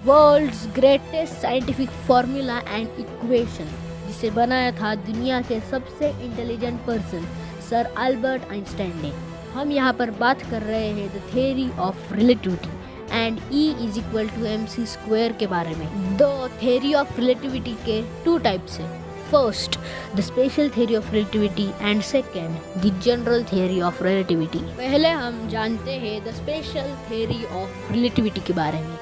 World's greatest scientific formula and equation, जिसे बनाया था दुनिया के सबसे intelligent person sir Albert Einstein ने। हम यहाँ पर बात कर रहे हैं the theory of relativity and E=mc² के बारे में। द थ्योरी ऑफ रिलेटिविटी के 2 टाइप्स हैं। First, the special theory of relativity and second, the general theory of relativity. पहले हम जानते हैं the special theory of relativity के बारे में।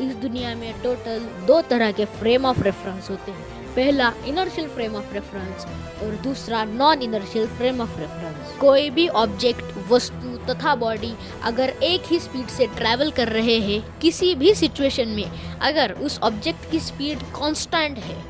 इस दुनिया में टोटल 2 तरह के फ्रेम ऑफ रेफरेंस होते हैं। पहला इनर्शियल फ्रेम ऑफ रेफरेंस और दूसरा non inertial frame of reference. कोई भी ऑब्जेक्ट, वस्तु तथा बॉडी अगर एक ही स्पीड से ट्रैवल कर रहे हैं किसी भी सिचुएशन में, अगर उस ऑब्जेक्ट की स्पीड कांस्टेंट है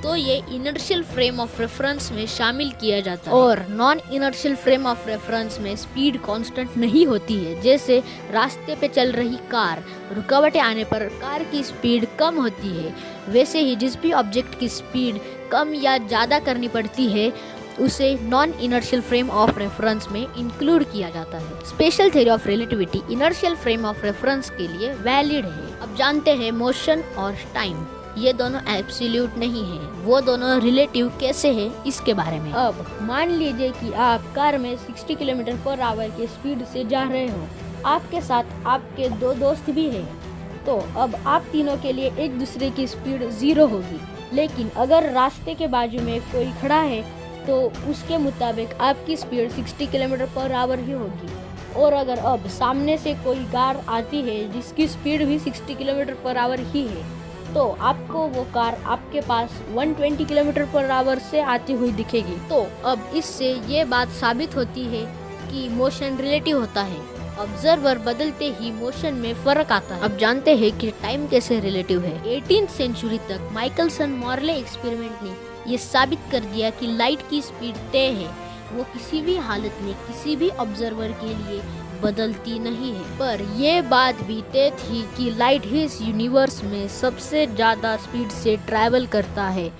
तो ये इनर्शियल फ्रेम ऑफ रेफरेंस में शामिल किया जाता है। और non inertial frame of reference में स्पीड कांस्टेंट नहीं होती है। जैसे रास्ते पे चल रही कार, रुकावटें आने पर कार की स्पीड कम होती है, वैसे ही जिस भी ऑब्जेक्ट की स्पीड कम या ज़्यादा करनी पड़ती है उसे non inertial frame of reference में इंक्लूड किया जाता है। Special theory of relativity inertial frame of reference के लिए वैलिड है। अब जानते हैं मोशन और टाइम, ये दोनों एब्सोल्यूट नहीं है, वो दोनों रिलेटिव कैसे है इसके बारे में। अब मान लीजिए कि आप कार में 60 km/h की स्पीड से जा रहे हो। आपके साथ आपके 2 दोस्त भी हैं, तो अब आप तीनों के लिए एक दूसरे की स्पीड 0 होगी। लेकिन अगर रास्ते के बाजू में कोई खड़ा है तो उसके मुताबिक आपकी स्पीड 60 km/h ही होगी। और अगर अब सामने से कोई कार आती है जिसकी स्पीड भी 60 km/h ही है, तो आपको वो कार आपके पास 120 km/h से आती हुई दिखेगी। तो अब इससे ये बात साबित होती है कि मोशन रिलेटिव होता है। ऑब्जर्वर बदलते ही मोशन में फर्क आता है। अब जानते हैं कि टाइम कैसे रिलेटिव है। 18th सेंचुरी तक माइकलसन मॉर्ले एक्सपेरिमेंट ने ये साबित कर दिया कि लाइट की स्पीड तय है, वो किसी भी हालत में किसी भी ऑब्जर्वर के लिए बदलती नहीं है। पर यह बात भी तय थी कि लाइट ही इस यूनिवर्स में सबसे ज्यादा स्पीड से ट्रैवल करता है।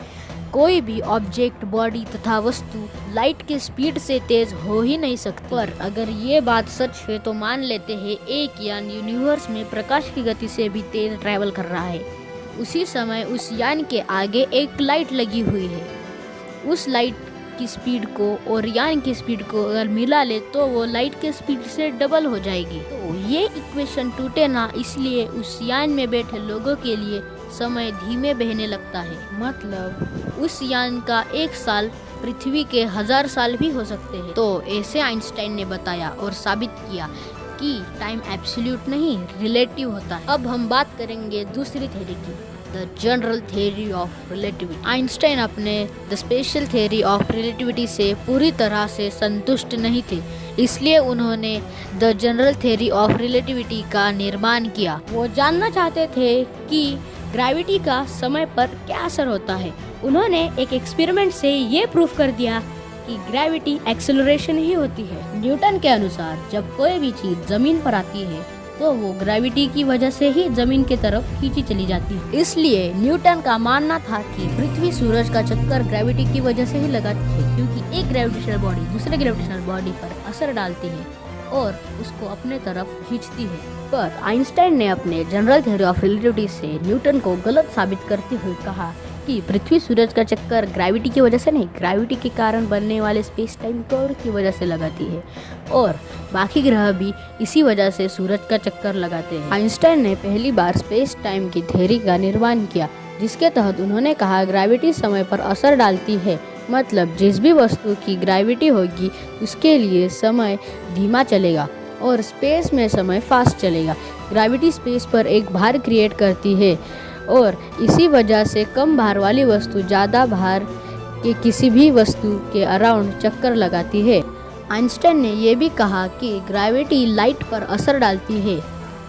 कोई भी ऑब्जेक्ट, बॉडी तथा वस्तु लाइट के स्पीड से तेज हो ही नहीं सकती। पर अगर ये बात सच है तो मान लेते हैं एक यान यूनिवर्स में प्रकाश की गति से भी तेज ट्रैवल कर रहा है। उसी समय उस यान के आगे एक लाइट लगी हुई है। उस लाइट की स्पीड को और यान की स्पीड को अगर मिला ले तो वो लाइट के स्पीड से डबल हो जाएगी। तो ये इक्वेशन टूटे ना, इसलिए उस यान में बैठे लोगों के लिए समय धीमे बहने लगता है। मतलब उस यान का 1 साल पृथ्वी के 1000 साल भी हो सकते हैं। तो ऐसे आइंस्टाइन ने बताया और साबित किया कि टाइम एब्सोल्यूट नहीं, रिलेटिव होता है। अब हम बात करेंगे दूसरी थ्योरी की, the general theory of relativity. Einstein अपने the special theory of relativity से पूरी तरह से संतुष्ट नहीं थे, इसलिए उन्होंने the general theory of relativity का निर्माण किया। वो जानना चाहते थे कि ग्रेविटी का समय पर क्या असर होता है। उन्होंने एक एक्सपेरिमेंट से ये प्रूफ कर दिया कि ग्रेविटी एक्सेलरेशन ही होती है। न्यूटन के अनुसार जब कोई भी चीज जमीन पर आती है तो वो ग्रेविटी की वजह से ही जमीन की तरफ खींची चली जाती है। इसलिए न्यूटन का मानना था कि पृथ्वी सूरज का चक्कर ग्रेविटी की वजह से ही लगाती है, क्योंकि एक ग्रेविटेशनल बॉडी दूसरे ग्रेविटेशनल बॉडी पर असर डालती है और उसको अपने तरफ खींचती है। पर आइंस्टाइन ने अपने जनरल थ्योरी ऑफ रिलेटिविटी से न्यूटन को गलत साबित करते हुए कहा कि पृथ्वी सूरज का चक्कर ग्रेविटी की वजह से नहीं, ग्रेविटी के कारण बनने वाले स्पेस टाइम कर्व की वजह से लगाती है और बाकी ग्रह भी इसी वजह से सूरज का चक्कर लगाते हैं। आइंस्टाइन ने पहली बार स्पेस टाइम की थ्योरी का निर्माण किया, जिसके तहत उन्होंने कहा ग्रेविटी समय पर असर डालती है। मतलब जिस भी वस्तु की ग्रेविटी होगी उसके लिए समय धीमा चलेगा और स्पेस में समय फास्ट चलेगा। ग्रेविटी स्पेस पर एक भार क्रिएट करती है और इसी वजह से कम भार वाली वस्तु ज़्यादा भार के किसी भी वस्तु के अराउंड चक्कर लगाती है। आइंस्टाइन ने यह भी कहा कि ग्रेविटी लाइट पर असर डालती है,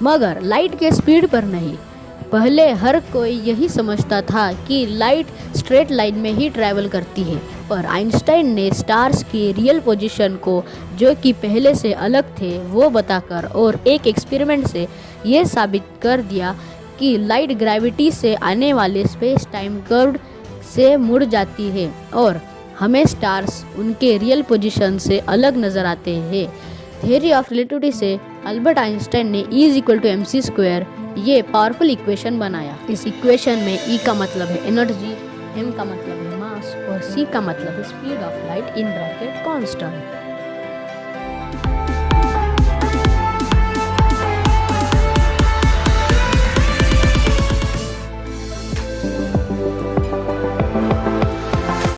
मगर लाइट के स्पीड पर नहीं। पहले हर कोई यही समझता था कि लाइट स्ट्रेट लाइन में ही ट्रैवल करती है, पर आइंस्टाइन ने स्टार्स की रियल पोजीशन को, जो कि पहले से अलग थे, वो बताकर और एक एक्सपेरिमेंट से ये साबित कर दिया कि लाइट ग्रेविटी से आने वाले स्पेस टाइम कर्व से मुड़ जाती है और हमें स्टार्स उनके रियल पोजीशन से अलग नजर आते हैं। थ्योरी ऑफ रिलेटिविटी से अल्बर्ट आइंस्टाइन ने E=mc² ये पावरफुल इक्वेशन बनाया। इस इक्वेशन में E का मतलब है एनर्जी, M का मतलब है मास और C का मतलब है speed of light in bracket constant.